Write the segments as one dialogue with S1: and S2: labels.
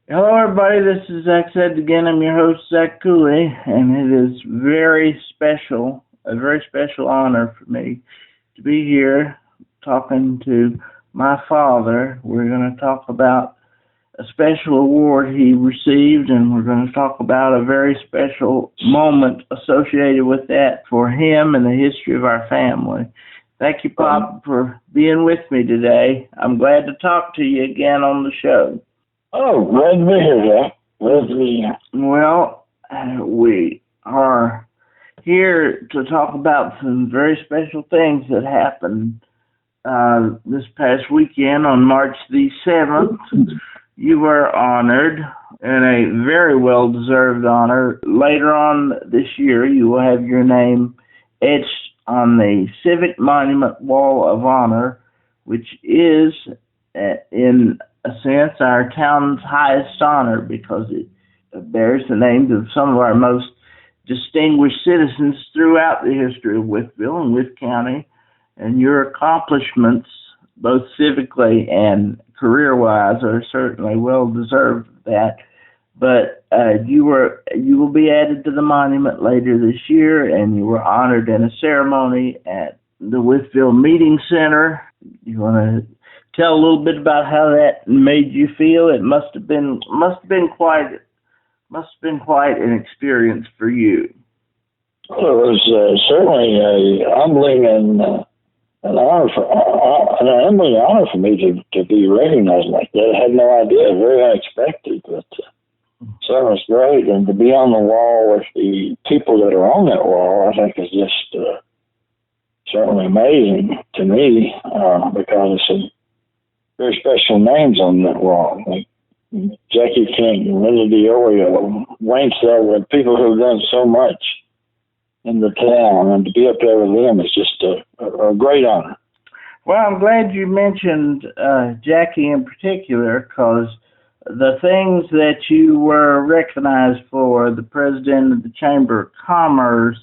S1: Hello, everybody. This is Zach said again. I'm your host, Zach Cooley, and it is a very special honor for me to be here talking to my father. We're going to talk about a special award he received, and we're going to talk about a very special moment associated with that for him and the history of our family. Thank you, Pop, for being with me today. I'm glad to talk to you again on the show.
S2: Oh, glad to be here, Jack. Glad to be here.
S1: Well, we are here to talk about some very special things that happened this past weekend on March the 7th. You were honored, and a very well-deserved honor. Later on this year, you will have your name etched on the Civic Monument Wall of Honor, which is, in a sense, our town's highest honor because it bears the names of some of our most distinguished citizens throughout the history of Wytheville and Wythe County, and your accomplishments, both civically and career-wise, are certainly well deserved of that. But you will be added to the monument later this year, and you were honored in a ceremony at the Wytheville Meeting Center. You want to tell a little bit about how that made you feel? It must have been quite an experience for you.
S2: Well, it was certainly a humbling and an humbling honor for me to be recognized like that. I had no idea, very unexpected, but certainly was great. And to be on the wall with the people that are on that wall, I think is just certainly amazing to me because it's some very special names on that wall, like Jackie King, Linda DiOrio, Wayne Silver, people who have done so much in the town, and to be up there with them is just a great honor.
S1: Well, I'm glad you mentioned Jackie in particular, because the things that you were recognized for, the president of the Chamber of Commerce,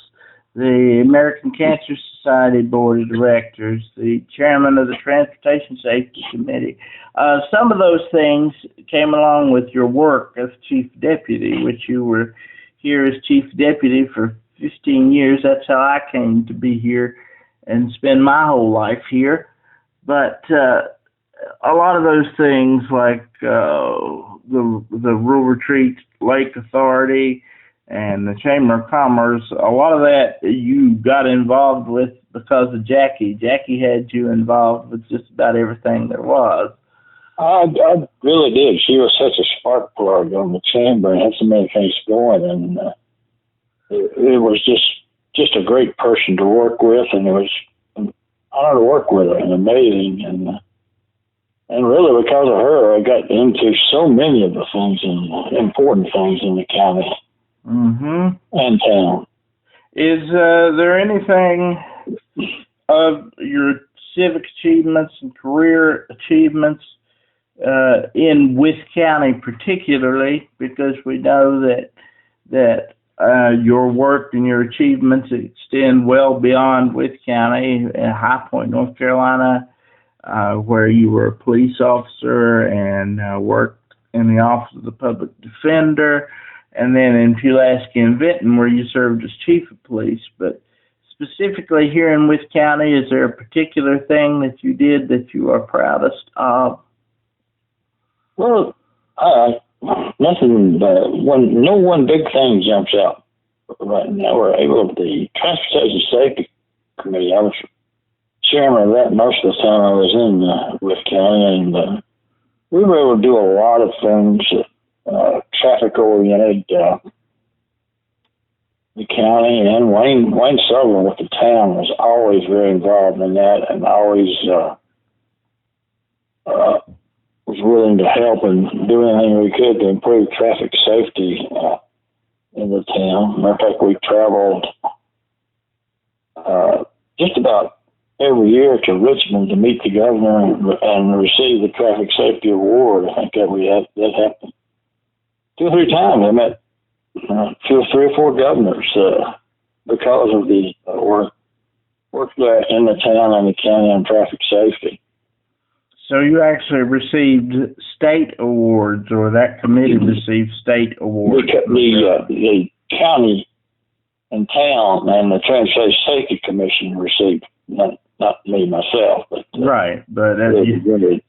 S1: the American Cancer Society Board of Directors, the chairman of the Transportation Safety Committee, some of those things came along with your work as chief deputy, which you were here as chief deputy for 15 years. That's how I came to be here and spend my whole life here. But a lot of those things, like the Rural Retreat Lake Authority and the Chamber of Commerce, a lot of that you got involved with because of Jackie. Jackie had you involved with just about everything there was.
S2: I really did. She was such a spark plug on the chamber and had so many things going, and it was just a great person to work with, and it was an honor to work with her, and amazing, and really because of her, I got into so many of the things and important things in the county and town.
S1: Is there anything of your civic achievements and career achievements in Wythe County particularly, because we know that your work and your achievements extend well beyond Wythe County, High Point, North Carolina, where you were a police officer and worked in the Office of the Public Defender, and then in Pulaski and Vinton, where you served as chief of police. But specifically here in Wythe County, is there a particular thing that you did that you are proudest of?
S2: Well, nothing. No one big thing jumps out right now. The Transportation Safety Committee, I was chairman of that most of the time I was in Wythe County, and we were able to do a lot of things traffic oriented. The county and Wayne Sutherland with the town was always very involved in that, and always was willing to help and do anything we could to improve traffic safety in the town. Matter of fact, we traveled just about every year to Richmond to meet the governor and receive the Traffic Safety Award. I think that happened 2 or 3 times. I met 2 or 3 or 4 governors because of the work there in the town and the county on traffic safety.
S1: So you actually received state awards, or that committee received state awards?
S2: The county and town and the Transportation Safety Commission received, not me myself, but
S1: right. But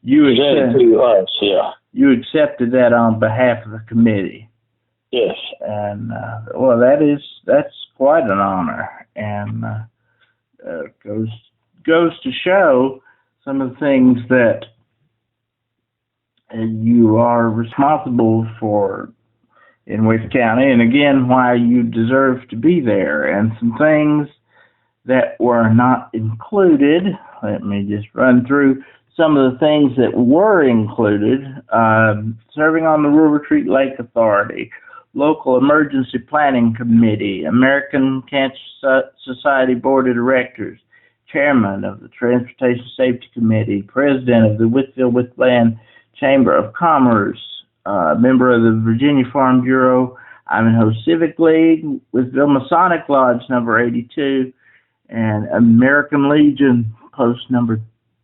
S2: you accepted to us, yeah.
S1: You accepted that on behalf of the committee.
S2: Yes.
S1: And well, that's quite an honor, and goes to show some of the things that you are responsible for in Wythe County, and again, why you deserve to be there, and some things that were not included. Let me just run through some of the things that were included. Serving on the Rural Retreat Lake Authority, Local Emergency Planning Committee, American Cancer Society Board of Directors, Chairman of the Transportation Safety Committee, President of the Wytheville Wytheland Chamber of Commerce, member of the Virginia Farm Bureau, Ivanhoe Civic League, Wytheville Masonic Lodge number 82, and American Legion post number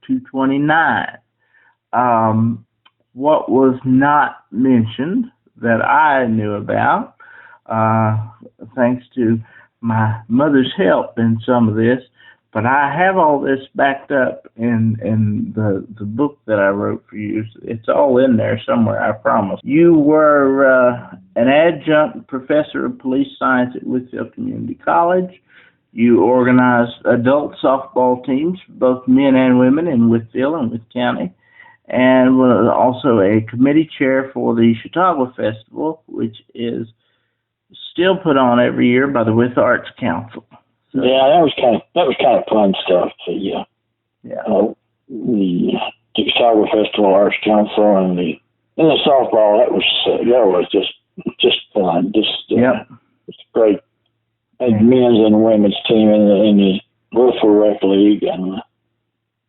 S1: 229. What was not mentioned that I knew about, thanks to my mother's help in some of this, but I have all this backed up in the book that I wrote for you. It's all in there somewhere, I promise. You were an adjunct professor of police science at Wytheville Community College. You organized adult softball teams, both men and women, in Wytheville and Wythe County, and was also a committee chair for the Chautauqua Festival, which is still put on every year by the Wythe Arts Council. So,
S2: yeah, that was kind of fun stuff. Yeah. The Chautauqua Festival Arts Council and the softball, that was just fun. It's great. And men's and women's team in the Wytheville Rec League, and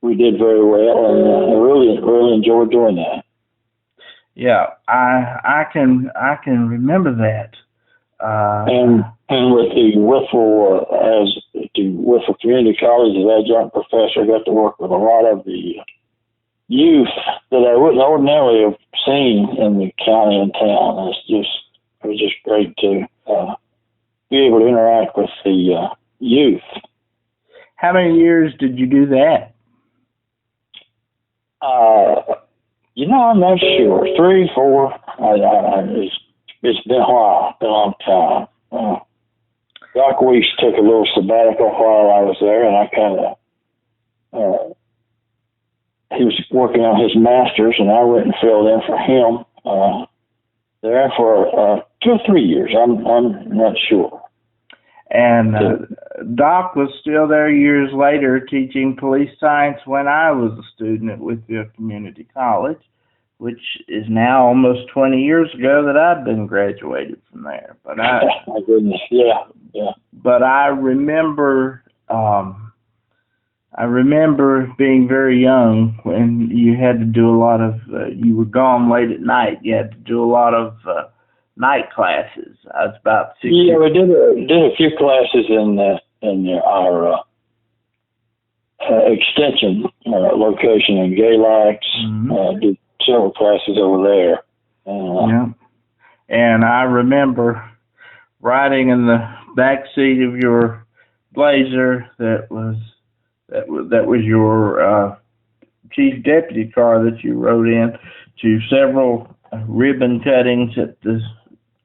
S2: we did very well, and I really enjoyed doing that.
S1: Yeah, I can remember that.
S2: And with the Wytheville Wytheville Community College as adjunct professor, I got to work with a lot of the youth that I wouldn't ordinarily have seen in the county and town. It was just great to be able to interact with the youth.
S1: How many years did you do that?
S2: I'm not sure. 3, 4. It's been a while, been a long time. Doc Weeks took a little sabbatical while I was there, and I kind of, he was working on his master's, and I went and filled in for him there for 2 or 3 years. I'm not sure.
S1: And Doc was still there years later teaching police science when I was a student at Wytheville Community College, which is now almost 20 years ago that I've been graduated from there. But
S2: my goodness, yeah.
S1: But I remember being very young when you had to do a lot of. You were gone late at night. You had to do a lot of night classes. I was about 6.
S2: Yeah, we did a few classes in our extension location in Galax.
S1: Mm-hmm.
S2: Did several classes over there.
S1: Yeah, and I remember riding in the back seat of your Blazer that was your chief deputy car that you rode in to several ribbon cuttings at the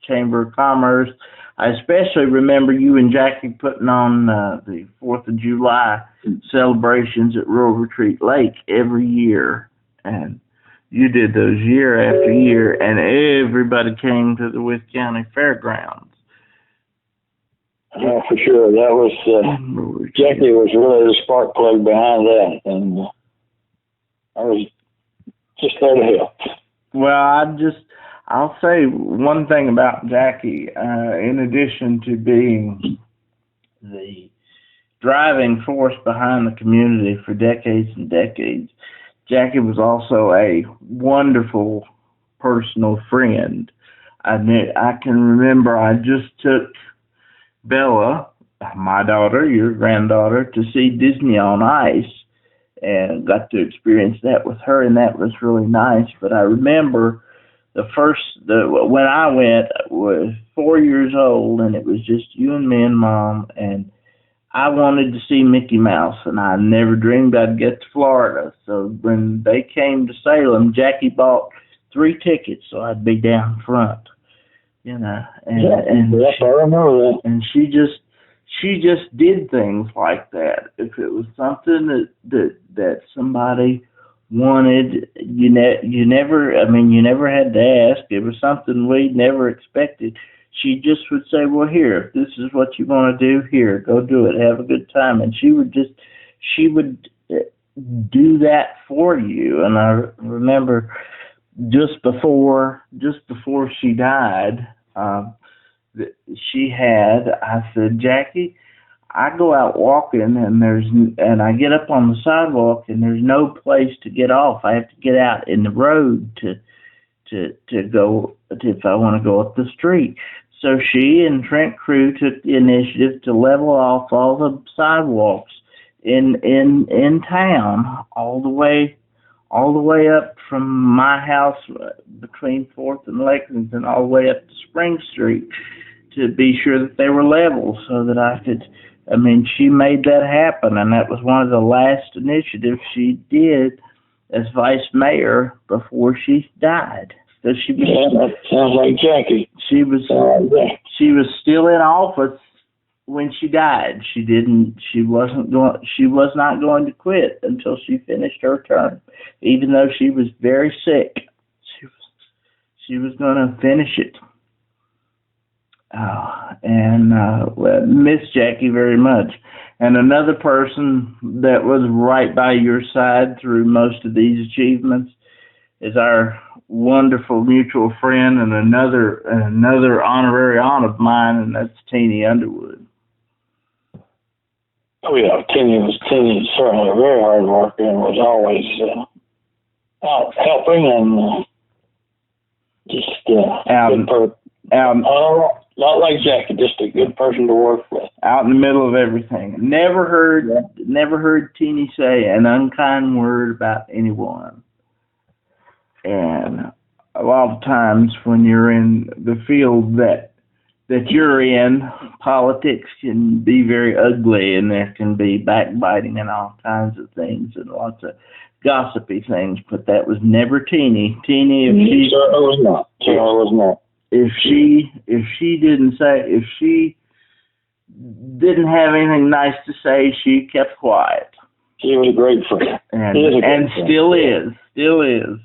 S1: Chamber of Commerce. I especially remember you and Jackie putting on the 4th of July celebrations at Rural Retreat Lake every year, and you did those year after year, and everybody came to the Wythe County Fairgrounds.
S2: For sure. That was, Jackie was really the spark plug behind that, and I was just there to help.
S1: Well, I'll say one thing about Jackie, in addition to being the driving force behind the community for decades and decades, Jackie was also a wonderful personal friend. I can remember I just took Bella, my daughter, your granddaughter, to see Disney on Ice, and got to experience that with her, and that was really nice. But I remember when I went, I was 4 years old, and it was just you and me and Mom, and I wanted to see Mickey Mouse, and I never dreamed I'd get to Florida. So when they came to Salem, Jackie bought 3 tickets, so I'd be down front, you know. And
S2: yes, I remember that.
S1: And she just did things like that. If it was something that somebody wanted, you never had to ask. It was something we never expected. She just would say, well, here, if this is what you want to do, here, go do it, have a good time. And she would do that for you. And I remember just before she died, I said, Jackie, I go out walking and I get up on the sidewalk and there's no place to get off. I have to get out in the road to go if I want to go up the street. So she and Trent Crew took the initiative to level off all the sidewalks in town, all the way up from my house between 4th and Lexington, all the way up to Spring Street, to be sure that they were level so that I could. I mean, she made that happen, and that was one of the last initiatives she did as vice mayor before she died. So
S2: that sounds like Jackie.
S1: She was still in office when she died. She was not going to quit until she finished her term, even though she was very sick. She was going to finish it. Miss Jackie very much. And another person that was right by your side through most of these achievements is our wonderful mutual friend and another honorary aunt of mine, and that's Teenie Underwood.
S2: Oh yeah, Teenie certainly a very hard worker and was always out helping and not like Jackie, just a good person to work with.
S1: Out in the middle of everything. Never heard Teenie say an unkind word about anyone. And a lot of times when you're in the field that you're in, politics can be very ugly, and there can be backbiting and all kinds of things and lots of gossipy things. But that was never Teenie. Teenie,
S2: was not.
S1: If she didn't have anything nice to say, she kept quiet.
S2: She was a great friend.
S1: And still is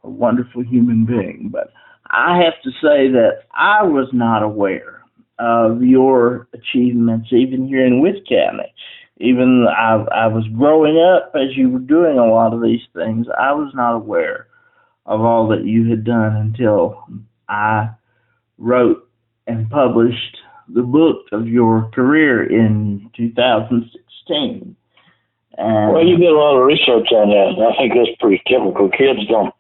S1: a wonderful human being. But I have to say that I was not aware of your achievements even here in Wythe County. Even I was growing up as you were doing a lot of these things. I was not aware of all that you had done until I wrote and published the book of your career in 2016.
S2: Well, you did a lot of research on that, and I think that's pretty typical. Kids don't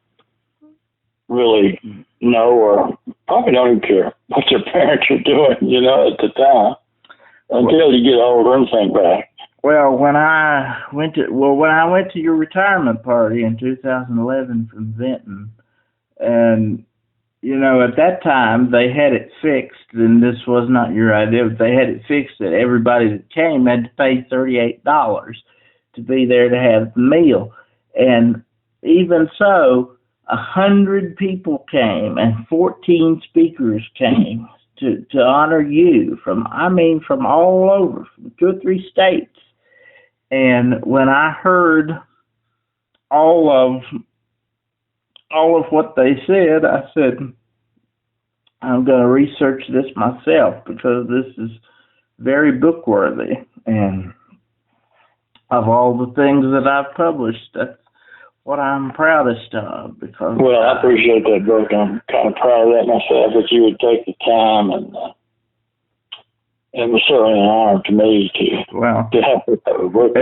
S2: really know or probably don't even care what their parents are doing, at the time, until you get older and think back.
S1: Well, when I went to your retirement party in 2011 from Vinton, and at that time they had it fixed, and this was not your idea, but they had it fixed that everybody that came had to pay $38 to be there to have the meal. And even so, 100 people came and 14 speakers came to honor you from all over, from 2 or 3 states. And when I heard all of what they said, I said, I'm going to research this myself because this is very book worthy. And of all the things that I've published, that's what I'm proudest of. Because
S2: I appreciate that book. I'm kind of proud of that myself, that you would take the time, and it was certainly an honor to me to help with that book. I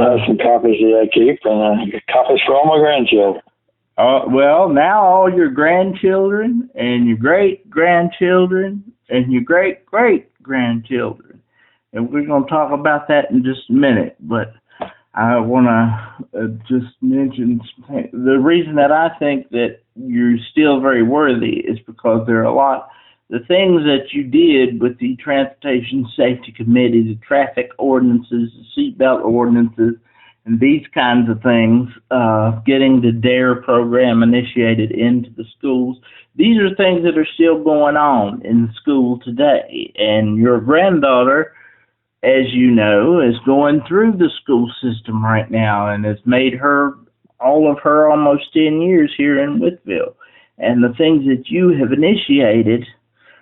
S2: have some copies that I keep, and copies for all my grandchildren.
S1: Now all your grandchildren and your great-grandchildren and your great-great-grandchildren and we're going to talk about that in just a minute. But I want to just mention the reason that I think that you're still very worthy is because there are a lot the things that you did with the Transportation Safety Committee, the traffic ordinances, the seatbelt ordinances, and these kinds of things, getting the DARE program initiated into the schools. These are things that are still going on in the school today. And your granddaughter, as you know, is going through the school system right now, and it's made all of her almost 10 years here in Wytheville. And the things that you have initiated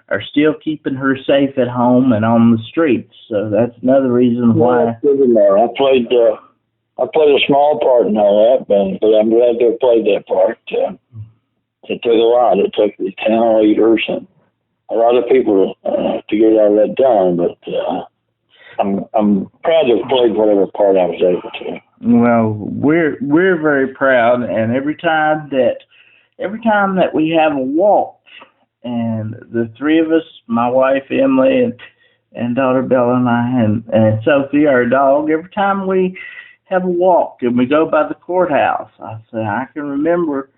S1: are still keeping her safe at home and on the streets. So that's another reason why.
S2: I played a small part in all that, but I'm glad to have played that part. It took a lot. It took the town leaders and a lot of people to get all that done. But I'm proud to have played whatever part I was able to.
S1: Well, we're very proud, and every time that we have a walk, and the three of us, my wife Emily and daughter Bella and I and Sophie, our dog, every time we have a walk and we go by the courthouse, I say I can remember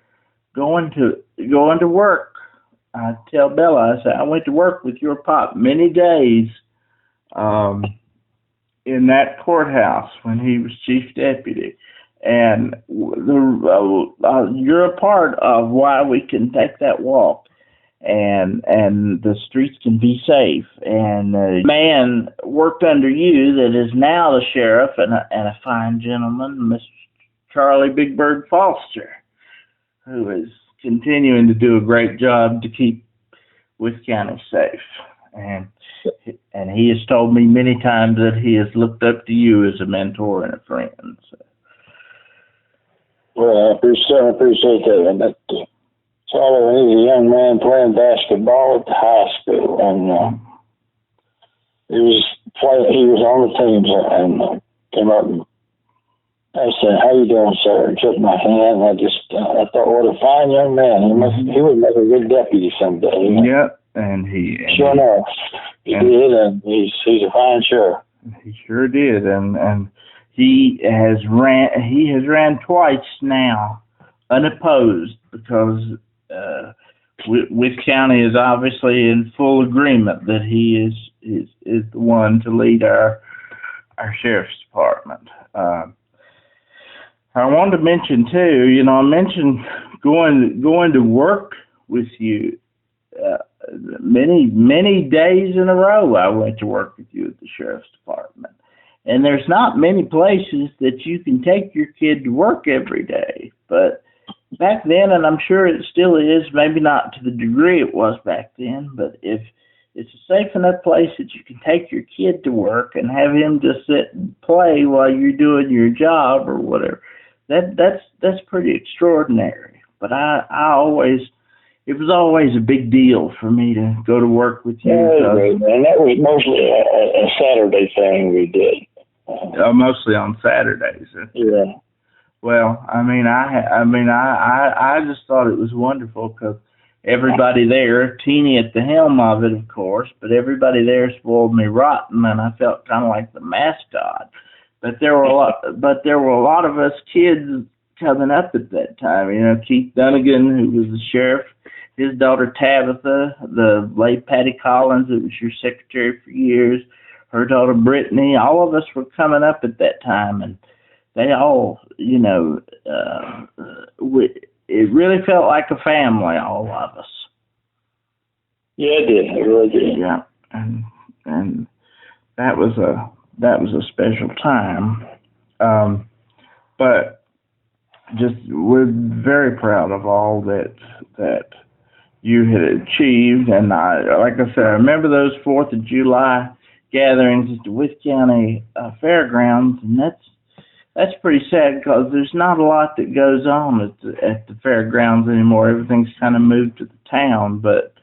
S1: going to work. I tell Bella, I say I went to work with your pop many days in that courthouse when he was chief deputy. And you're a part of why we can take that walk. And the streets can be safe. And a man worked under you that is now the sheriff and a fine gentleman, Mr. Charlie Big Bird Foster, who is continuing to do a great job to keep Wythe County safe. And he has told me many times that he has looked up to you as a mentor and a friend. So.
S2: Well, I appreciate that. And Charlie, he was a young man playing basketball at the high school, and he was on the teams, and came up and I said, "How you doing, sir?" And shook my hand. And I thought, what a fine young man. He would make a good deputy someday.
S1: Yep,
S2: sure enough, he did, and he's a fine sheriff.
S1: He sure did, and he has ran twice now, unopposed, because Wythe County is obviously in full agreement that he is the one to lead our sheriff's department. I wanted to mention too, I mentioned going to work with you. Many days in a row I went to work with you at the sheriff's department. And there's not many places that you can take your kid to work every day. But back then, and I'm sure it still is, maybe not to the degree it was back then, but if it's a safe enough place that you can take your kid to work and have him just sit and play while you're doing your job or whatever, that's pretty extraordinary. But it was always a big deal for me to go to work with you.
S2: And that was mostly a Saturday thing we did.
S1: Mostly on Saturdays.
S2: Yeah.
S1: Well, I just thought it was wonderful because everybody there, Teeny at the helm of it, of course, but everybody there spoiled me rotten, and I felt kind of like the mascot. But there were a lot of us kids coming up at that time. Keith Dunnigan, who was the sheriff, his daughter Tabitha, the late Patty Collins, who was your secretary for years, her daughter Brittany. All of us were coming up at that time, and they all, it really felt like a family, all of us.
S2: Yeah, it did. It really did.
S1: Yeah, and that was a special time. But just we're very proud of all that you had achieved, and like I said, I remember those 4th of July gatherings at the Wythe County Fairgrounds, and that's pretty sad because there's not a lot that goes on at the fairgrounds anymore. Everything's kind of moved to the town, but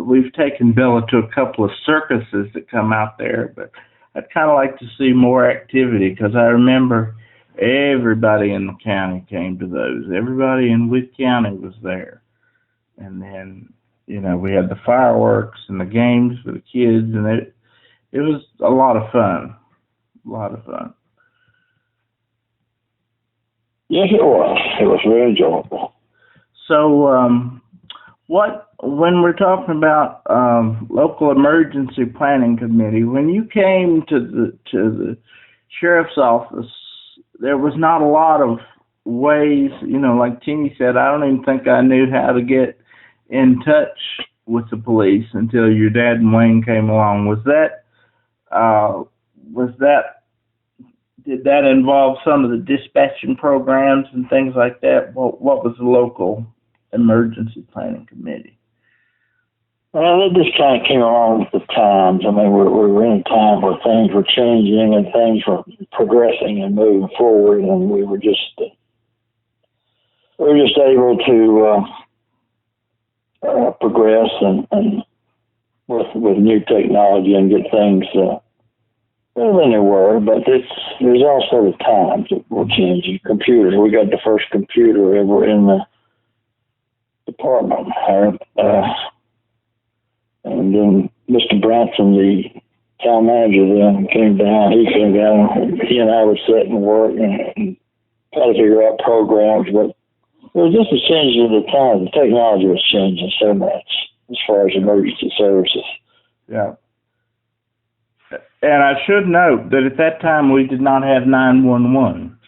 S1: we've taken Bella to a couple of circuses that come out there, but I'd kind of like to see more activity because I remember everybody in the county came to those. Everybody in Wythe County was there. And then, we had the fireworks and the games for the kids, and It was a lot of fun. A lot of fun.
S2: Yes, it was. It was very enjoyable.
S1: So, when we're talking about local emergency planning committee, when you came to the sheriff's office, there was not a lot of ways, like Teeny said, I don't even think I knew how to get in touch with the police until your dad and Wayne came along. Did that involve some of the dispatching programs and things like that? What was the local emergency planning committee?
S2: Well, it just kind of came along with the times. I mean, we were in a time where things were changing and things were progressing and moving forward, and we were just able to progress and with new technology and get things better than they were. But there's also the times that were changing. Computers. We got the first computer ever in the department. And then Mr. Branson, the town manager, then came down. He and I would sit and work and try to figure out programs. But it was just a change of the time. The technology was changing so much as far as emergency services.
S1: Yeah. And I should note that at that time we did not have 911.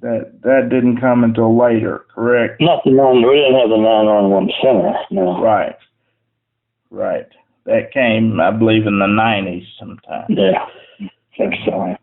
S1: That didn't come until later, correct?
S2: We didn't have the 911 center, no.
S1: Right. That came, I believe, in the 90s sometime.
S2: Yeah, I think so.